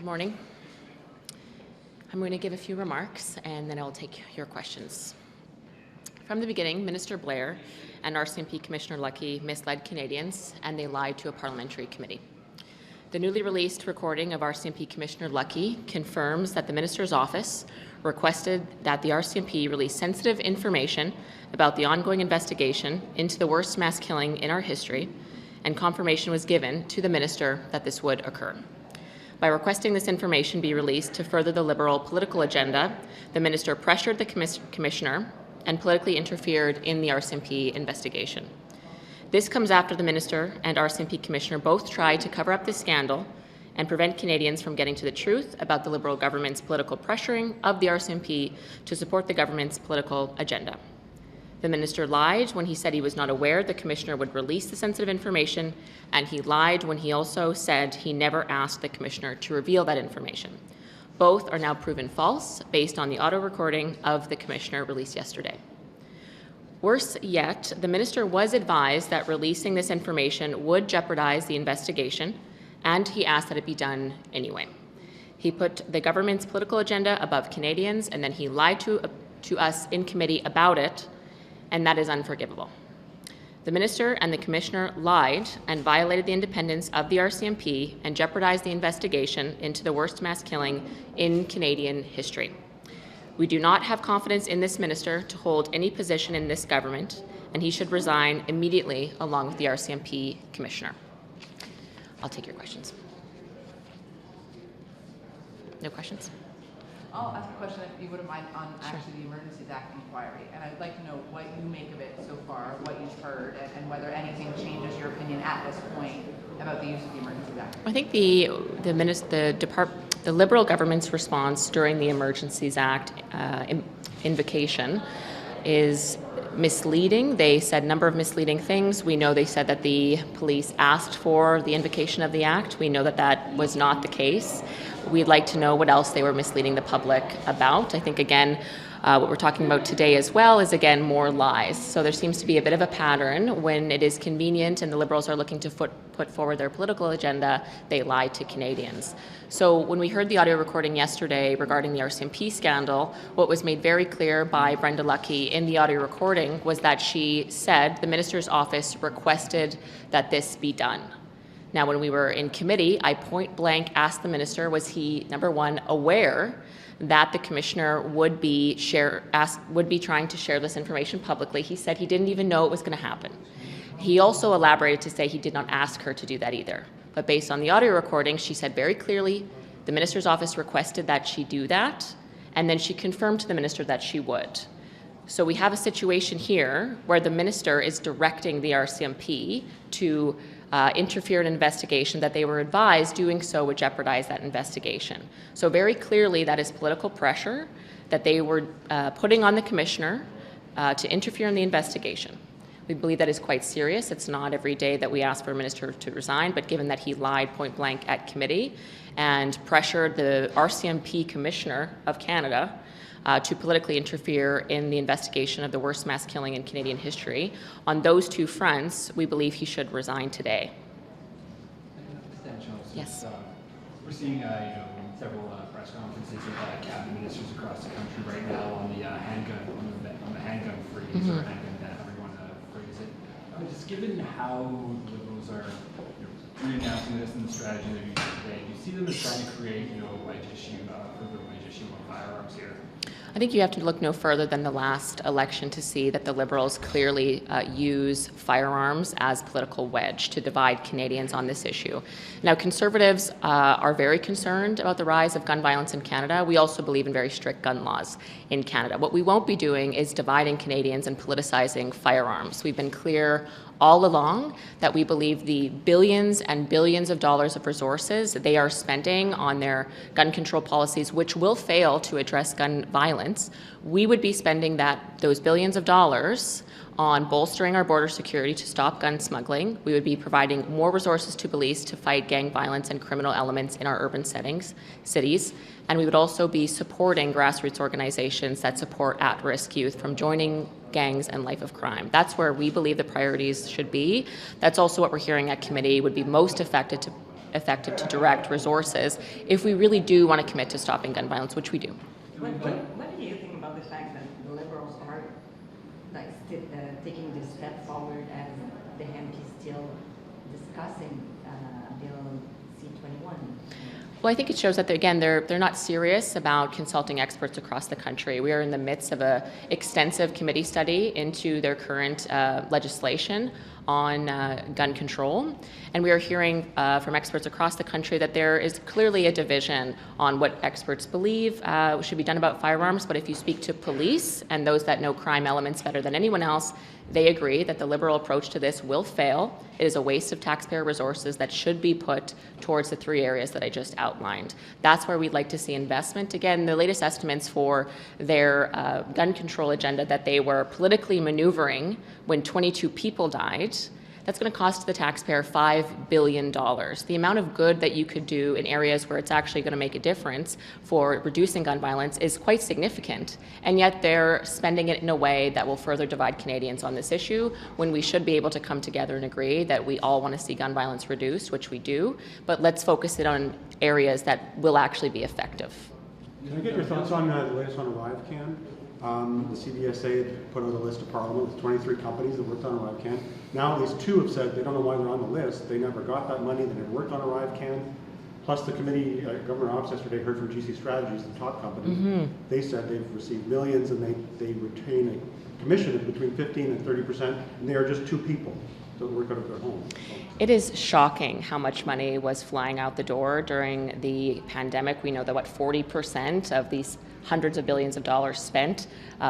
Good morning. I'm going to give a few remarks and then I'll take your questions. From the beginning, Minister Blair and RCMP Commissioner Lucki misled Canadians and they lied to a parliamentary committee. The newly released recording of RCMP Commissioner Lucki confirms that the Minister's office requested that the RCMP release sensitive information about the ongoing investigation into the worst mass killing in our history, and confirmation was given to the Minister that this would occur. By requesting this information be released to further the Liberal political agenda, the Minister pressured the Commissioner and politically interfered in the RCMP investigation. This comes after the Minister and RCMP Commissioner both tried to cover up this scandal and prevent Canadians from getting to the truth about the Liberal government's political pressuring of the RCMP to support the government's political agenda. The Minister lied when he said he was not aware the Commissioner would release the sensitive information, and he lied when he also said he never asked the Commissioner to reveal that information. Both are now proven false based on the audio recording of the Commissioner released yesterday. Worse yet, the Minister was advised that releasing this information would jeopardize the investigation, and he asked that it be done anyway. He put the government's political agenda above Canadians, and then he lied to us in committee about it, and that is unforgivable. The Minister and the Commissioner lied and violated the independence of the RCMP and jeopardized the investigation into the worst mass killing in Canadian history. We do not have confidence in this Minister to hold any position in this government, and he should resign immediately along with the RCMP Commissioner. I'll take your questions. No questions? I'll ask a question, if you wouldn't mind, on actually the Emergencies Act inquiry. And I'd like to know what you make of it so far, what you've heard, and whether anything changes your opinion at this point about the use of the Emergencies Act. I think the Liberal government's response during the Emergencies Act invocation is misleading. They said a number of misleading things. We know they said that the police asked for the invocation of the Act. We know that that was not the case. We'd like to know what else they were misleading the public about. I think, again, what we're talking about today as well is, again, more lies. So there seems to be a bit of a pattern. When it is convenient and the Liberals are looking to put forward their political agenda, they lie to Canadians. So when we heard the audio recording yesterday regarding the RCMP scandal, what was made very clear by Brenda Lucki in the audio recording was that she said the Minister's office requested that this be done. Now, when we were in committee, I point blank asked the Minister, was he, number one, aware that the Commissioner would be trying to share this information publicly. He said he didn't even know it was going to happen. He also elaborated to say he did not ask her to do that either. But based on the audio recording, she said very clearly the Minister's office requested that she do that, and then she confirmed to the Minister that she would. So we have a situation here where the Minister is directing the RCMP to interfere in an investigation that they were advised doing so would jeopardize that investigation. So very clearly that is political pressure that they were putting on the Commissioner to interfere in the investigation. We believe that is quite serious. It's not every day that we ask for a Minister to resign, but given that he lied point blank at committee and pressured the RCMP Commissioner of Canada to politically interfere in the investigation of the worst mass killing in Canadian history. On those two fronts, we believe he should resign today. Yes. We're seeing several press conferences of cabinet ministers across the country right now on the handgun freeze, or handgun ban, however you want to phrase it. Just given how Liberals are re-announcing this and the strategy they're using today, do you see them as trying to create a wedge issue, further wedge issue on firearms here? I think you have to look no further than the last election to see that the Liberals clearly use firearms as political wedge to divide Canadians on this issue. Now, Conservatives are very concerned about the rise of gun violence in Canada. We also believe in very strict gun laws in Canada. What we won't be doing is dividing Canadians and politicizing firearms. We've been clear all along that we believe the billions and billions of dollars of resources they are spending on their gun control policies, which will fail to address gun violence, we would be spending those billions of dollars on bolstering our border security to stop gun smuggling. We would be providing more resources to police to fight gang violence and criminal elements in our urban cities. And we would also be supporting grassroots organizations that support at-risk youth from joining gangs and life of crime. That's where we believe the priorities should be. That's also what we're hearing at committee would be most effective effective to direct resources if we really do want to commit to stopping gun violence, which we do. What do you think about the fact that the Liberals are taking this step forward as the MP still discussing Bill C-21? Well, I think it shows that, they're not serious about consulting experts across the country. We are in the midst of an extensive committee study into their current legislation on gun control. And we are hearing from experts across the country that there is clearly a division on what experts believe should be done about firearms. But if you speak to police and those that know crime elements better than anyone else, they agree that the Liberal approach to this will fail. It is a waste of taxpayer resources that should be put towards the three areas that I just outlined. That's where we'd like to see investment. Again, the latest estimates for their gun control agenda that they were politically maneuvering when 22 people died, that's going to cost the taxpayer $5 billion. The amount of good that you could do in areas where it's actually going to make a difference for reducing gun violence is quite significant. And yet they're spending it in a way that will further divide Canadians on this issue, when we should be able to come together and agree that we all want to see gun violence reduced, which we do, but let's focus it on areas that will actually be effective. Can I get your thoughts on the latest on ArriveCam? The CBSA put out a list of Parliament with 23 companies that worked on ArriveCam. Now at least 2 have said they don't know why they're on the list. They never got that money. They never worked on ArriveCam. Plus the committee, Governor Ops yesterday heard from GC Strategies, the top company. They said they've received millions and they retain a commission of between 15 and 30%, and they are just 2 people that work out of their home. It is shocking how much money was flying out the door during the pandemic. We know that 40% of these hundreds of billions of dollars spent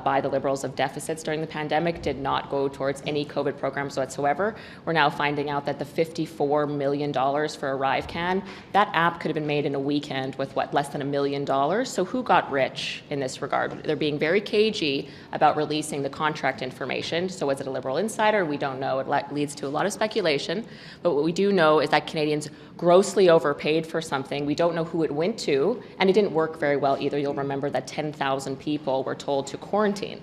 by the Liberals of deficits during the pandemic did not go towards any COVID programs whatsoever. We're now finding out that the $54 million for ArriveCam, that app could have been made in a weekend with less than $1 million. So who got rich in this regard? They're being very cagey about releasing the contract information. So was it a Liberal insider? We don't know. It leads to a lot of speculation. But what we do know is that Canadians grossly overpaid for something. We don't know who it went to, and it didn't work very well either. You'll remember that 10,000 people were told to quarantine.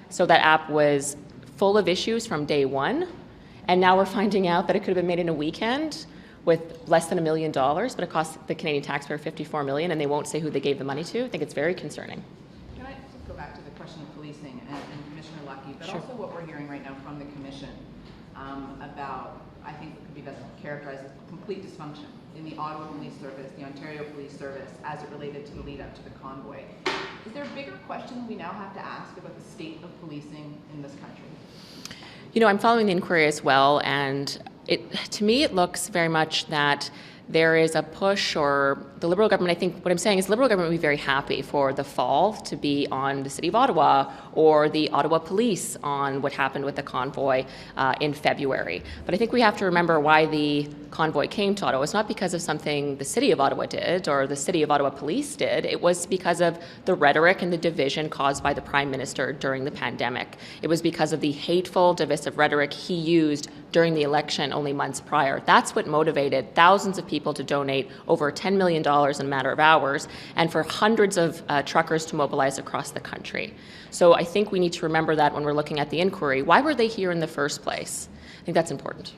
So that app was full of issues from day one, and now we're finding out that it could have been made in a weekend with less than $1 million, but it cost the Canadian taxpayer $54 million, and they won't say who they gave the money to. I think it's very concerning. Can I just go back to the question of policing and Commissioner Lucki, but Sure. also what we're hearing right now from the Commission about, I think it could be best characterized as complete dysfunction in the Ottawa Police Service, the Ontario Police Service, as it related to the lead up to the convoy. Is there a bigger question we now have to ask about the state of policing in this country? You know, I'm following the inquiry as well, and to me it looks very much that there is a push, or the Liberal government, I think what I'm saying is the Liberal government would be very happy for the fall to be on the City of Ottawa or the Ottawa Police on what happened with the convoy in February. But I think we have to remember why the convoy came to Ottawa. It's not because of something the City of Ottawa did or the City of Ottawa Police did. It was because of the rhetoric and the division caused by the Prime Minister during the pandemic. It was because of the hateful, divisive rhetoric he used during the election only months prior. That's what motivated thousands of people to donate over $10 million in a matter of hours, and for hundreds of truckers to mobilize across the country. So I think we need to remember that when we're looking at the inquiry. Why were they here in the first place? I think that's important.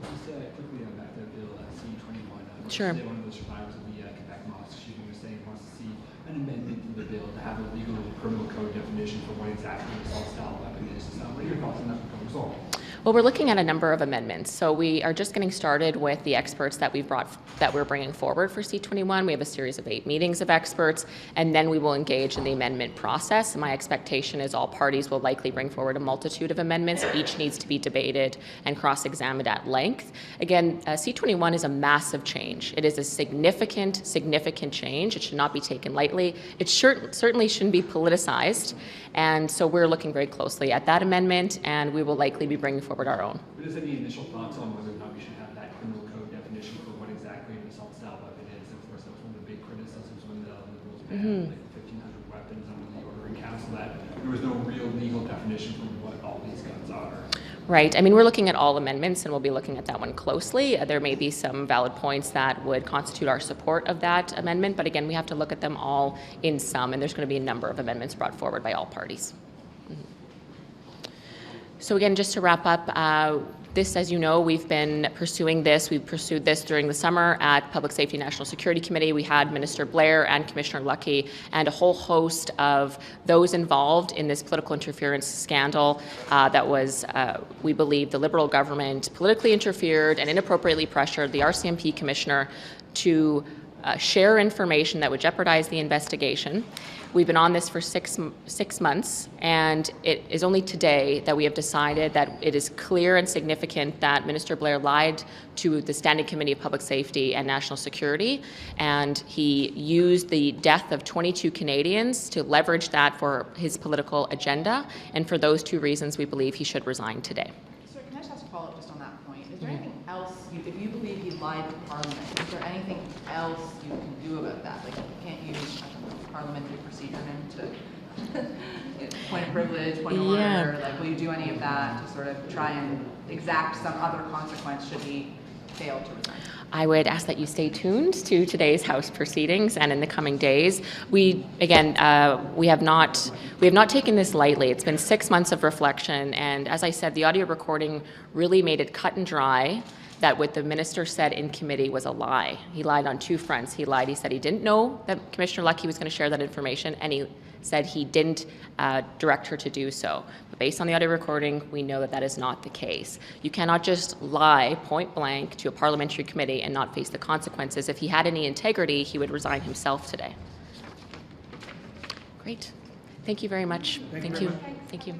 Just quickly back to Bill C-21. Sure. One of the survivors of the Quebec mosque shooting was saying he wants to see an amendment to the bill to have a legal criminal code definition for what exactly an assault style weapon is. What are your thoughts on that proposal? Well, we're looking at a number of amendments. So we are just getting started with the experts that we're bringing forward for C-21. We have a series of 8 meetings of experts, and then we will engage in the amendment process. And my expectation is all parties will likely bring forward a multitude of amendments. Each needs to be debated and cross-examined at length. Again, C-21 is a massive change. It is a significant change. It should not be taken lightly. It certainly shouldn't be politicized. And so we're looking very closely at that amendment, and we will likely be bringing forward our own. But is there any initial thoughts on whether or not we should have that criminal code definition for what exactly an assault style weapon is? Of course, that was one of the big criticisms when the Liberals banned like 1,500 weapons under the Ordering Council, that there was no real legal definition for what all these guns are. Right. I mean, we're looking at all amendments, and we'll be looking at that one closely. There may be some valid points that would constitute our support of that amendment, but again, we have to look at them all in sum, and there's going to be a number of amendments brought forward by all parties. So again, just to wrap up, This, as you know, we've been pursuing this. We pursued this during the summer at Public Safety National Security Committee. We had Minister Blair and Commissioner Lucki and a whole host of those involved in this political interference scandal that was, we believe, the Liberal government politically interfered and inappropriately pressured the RCMP Commissioner to share information that would jeopardize the investigation. We've been on this for six months, and it is only today that we have decided that it is clear and significant that Minister Blair lied to the Standing Committee of Public Safety and National Security, and he used the death of 22 Canadians to leverage that for his political agenda, and for those two reasons we believe he should resign today. So can I just ask a follow-up just on that point? Is there anything else, if you believe he lied to Parliament, is there anything else you can do about that? Like, you can't use parliamentary procedure to point of privilege, point of order, like will you do any of that to sort of try and exact some other consequence should he fail to resign? I would ask that you stay tuned to today's House proceedings and in the coming days. We have not taken this lightly. It's been 6 months of reflection, and as I said, the audio recording really made it cut and dry that what the minister said in committee was a lie. He lied on two fronts. He lied. He said he didn't know that Commissioner Lucki was going to share that information, and he said he didn't direct her to do so. But based on the audio recording, we know that that is not the case. You cannot just lie point blank to a parliamentary committee and not face the consequences. If he had any integrity, he would resign himself today. Great. Thank you very much. Thank you. Thank you.